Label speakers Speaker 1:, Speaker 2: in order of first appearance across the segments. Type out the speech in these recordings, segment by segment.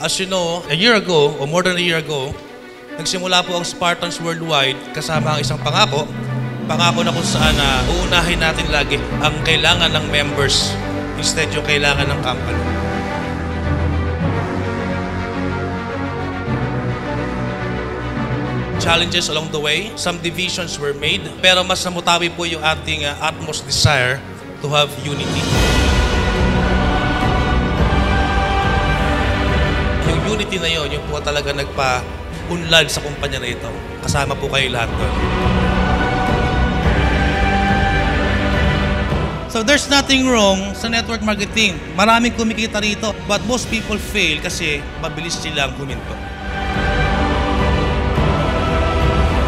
Speaker 1: As you know, a year ago, or more than a year ago, nagsimula po ang Spartans Worldwide kasama ang isang pangako. Pangako na kung saan uunahin natin lagi ang kailangan ng members instead yung kailangan ng company. Challenges along the way, some divisions were made, pero mas namutawi po yung ating utmost desire to have unity. Yung unity na yun, yung po talaga nagpa-unlad sa kumpanya na ito. Kasama po kayo lahat doon. So there's nothing wrong sa network marketing. Maraming kumikita rito, but most people fail kasi mabilis silang huminto.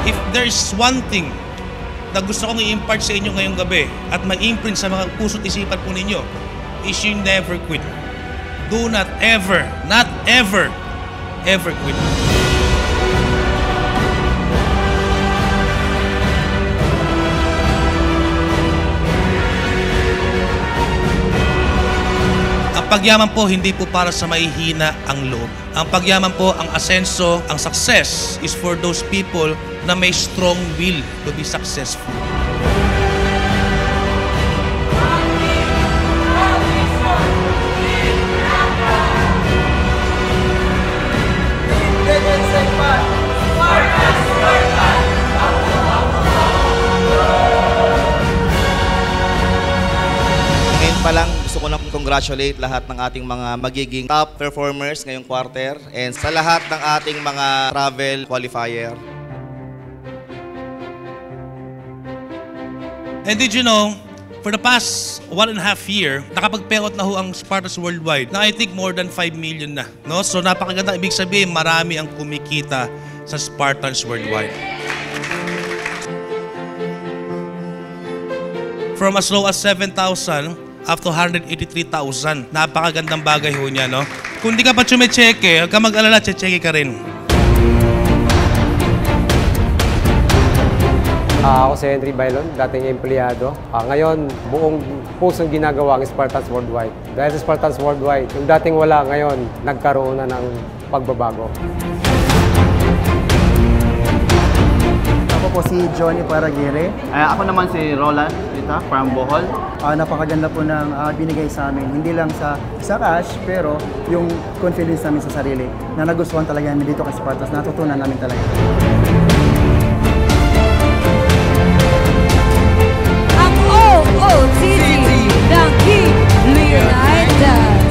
Speaker 1: If there's one thing na gusto kong i-impart sa inyo ngayong gabi at mag-imprint sa mga puso't isipan po ninyo, is you never quit. Do not ever, not ever, ever quit. Ang pagyaman po, hindi po para sa mahihina ang loob. Ang pagyaman po, ang asenso, ang success is for those people na may strong will to be successful.
Speaker 2: Ngayon pa lang, gusto ko na congratulate lahat ng ating mga magiging top performers ngayong quarter and sa lahat ng ating mga travel qualifier.
Speaker 1: And did you know, for the past 1.5 year, nakapag-payout na ho ang Spartans Worldwide na I think more than 5 million na. No? So napakaganda, ibig sabihin marami ang kumikita sa Spartans Worldwide. From as low as 7,000 up to 183,000. Napakagandang bagay ho niya, no? Kung di ka pa tsumecheke, huwag ka mag-alala, tsecheke ka rin.
Speaker 3: Ako si Henry Bailon, dating empleyado. Ngayon, buong pusong ginagawa ang Spartans Worldwide. Dahil sa Spartans Worldwide, yung dating wala ngayon, nagkaroon na ng pagbabago.
Speaker 4: Ako po si Johnny Paraguirre.
Speaker 5: Ako naman si Roland Rita from Bohol.
Speaker 4: Napakaganda po ng binigay sa amin. Hindi lang sa cash, pero yung confidence namin sa sarili na nagustuhan talaga namin dito kay Spartans. Natutunan namin talaga.
Speaker 6: Ang OOTD ng King Leonidas.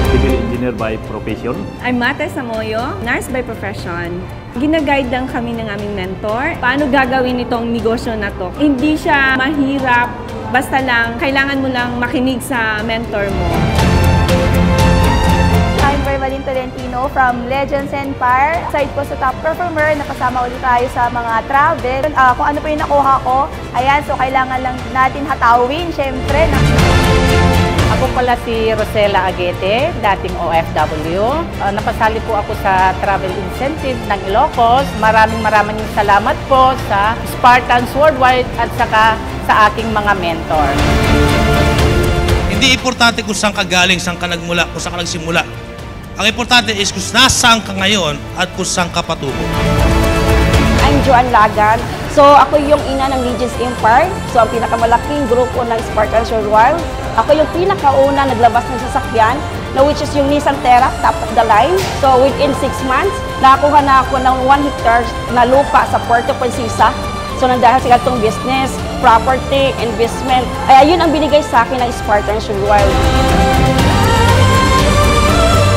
Speaker 5: Civil engineer by profession.
Speaker 7: I'm Mate Samoyo, nurse by profession. Ginaguide lang kami ng aming mentor. Paano gagawin itong negosyo na to? Hindi siya mahirap, basta lang kailangan mo lang makinig sa mentor mo.
Speaker 8: I'm Vermalin Tolentino from Legends Empire. Side ko sa top performer, nakasama ulit tayo sa mga travel. Kung ano pa yung nakuha ko, ayan, so kailangan lang natin hatawin, syempre.
Speaker 9: Ako pala si Rosella Aguete, dating OFW. Napasali po ako sa travel incentive ng Ilocos. Maraming salamat po sa Spartans Worldwide at saka sa aking mga mentor.
Speaker 1: Hindi importante kung saan ka galing, saan ka nagmula, kung saan ka nagsimula. Ang importante is kung nasaan ka ngayon at kung saan ka patungo.
Speaker 10: I'm Joan Lagan. So ako yung ina ng Legends Empire. So ang pinakamalaking grupo ng Spartans Worldwide. Ako yung pinakauna naglabas ng sasakyan na which is yung Nissan Terra, top of the line. So within 6 months, nakakuha na ako ng 1 hectare na lupa sa Puerto Princesa. So nandahil sa itong business, property, investment. Ay ayun ang binigay sa akin ng Spartans Worldwide.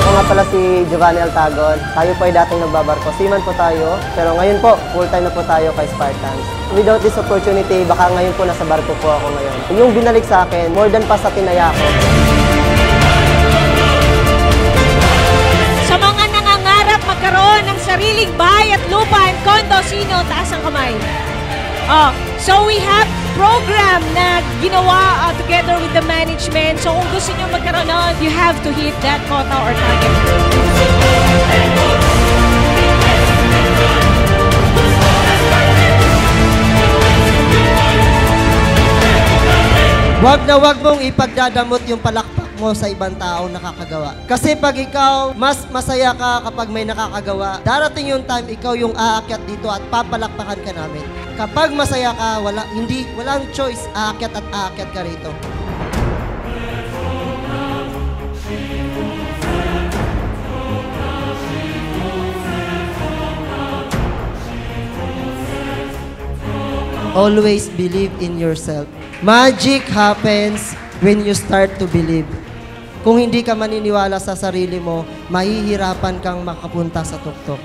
Speaker 11: Ako nga pala si Giovanni Altagon. Tayo po ay dating nagbabarko. Seaman po tayo, pero ngayon po, full-time na po tayo kay Spartans. Without this opportunity, baka ngayon po nasa barko po ako ngayon. Yung binalik sa akin, more than pa sa tinaya ko.
Speaker 6: Sa mga nangangarap magkaroon ng sariling bahay at lupa and condo, sino? Taas ang kamay. So we have program na ginawa together with the management. So kung gusto nyo magkaroon nun, you have to hit that quota or target.
Speaker 11: Wag na wag mong ipagdadamot yung palakpak mo ako sa ibang tao nakakagawa. Kasi pag ikaw, mas masaya ka kapag may nakakagawa. Darating yung time, ikaw yung aakyat dito at papalakpakan ka namin. Kapag masaya ka, walang choice, aakyat at aakyat ka rito. Always believe in yourself. Magic happens when you start to believe. Kung hindi ka maniniwala sa sarili mo, mahihirapan kang makapunta sa tuktok.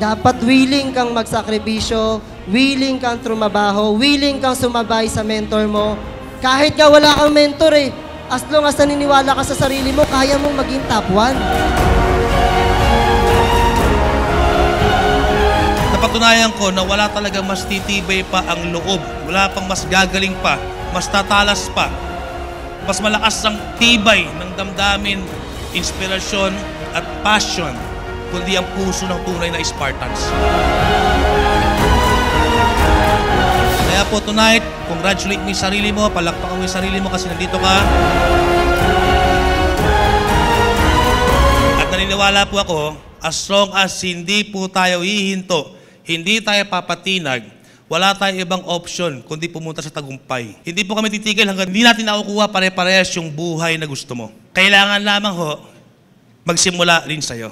Speaker 11: Dapat willing kang magsakripisyo, willing kang trumabaho, willing kang sumabay sa mentor mo. Kahit nga wala kang mentor as long as naniniwala ka sa sarili mo, kaya mong maging top 1.
Speaker 1: Napatunayan ko na wala talaga mas titibay pa ang loob. Wala pang mas gagaling pa, mas tatalas pa. Mas malakas ang tibay ng damdamin, inspirasyon at passion, kundi ang puso ng tunay na Spartans. Kaya po tonight, congratulate mo yung sarili mo, palakpakan mo yung sarili mo kasi nandito ka. At naniniwala po ako, as long as hindi po tayo hihinto, hindi tayo papatinag, wala tayong ibang option kundi pumunta sa tagumpay. Hindi po kami titigil hanggang hindi natin nakukuha pare-parehas yung buhay na gusto mo. Kailangan lamang magsimula rin sa'yo.